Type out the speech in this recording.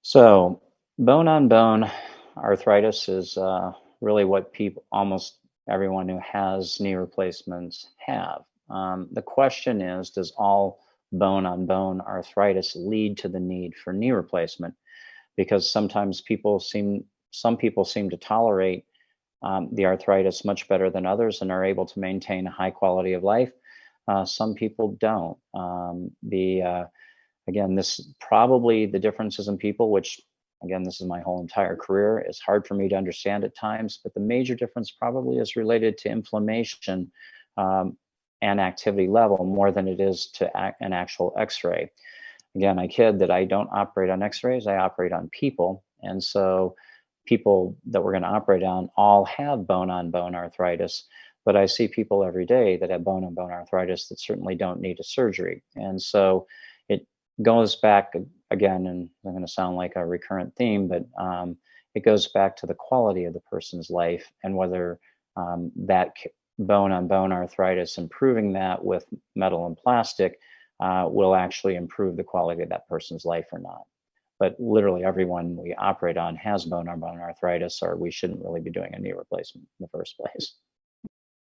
So, bone on bone arthritis is really what people, almost everyone who has knee replacements have. The question is, does all bone on bone arthritis lead to the need for knee replacement? Because some people seem to tolerate the arthritis much better than others and are able to maintain a high quality of life. Some people don't. Again, this probably the differences in people, which again, this is my whole entire career, is hard for me to understand at times, but the major difference probably is related to inflammation um, and activity level more than it is to an actual x-ray. Again, I kid that I don't operate on x-rays, I operate on people. And so people that we're going to operate on all have bone on bone arthritis, but I see people every day that have bone on bone arthritis that certainly don't need a surgery. And so it goes back again, and I'm going to sound like a recurrent theme, but it goes back to the quality of the person's life and whether bone on bone arthritis, improving that with metal and plastic, will actually improve the quality of that person's life or not. But literally everyone we operate on has bone on bone arthritis, or we shouldn't really be doing a knee replacement in the first place.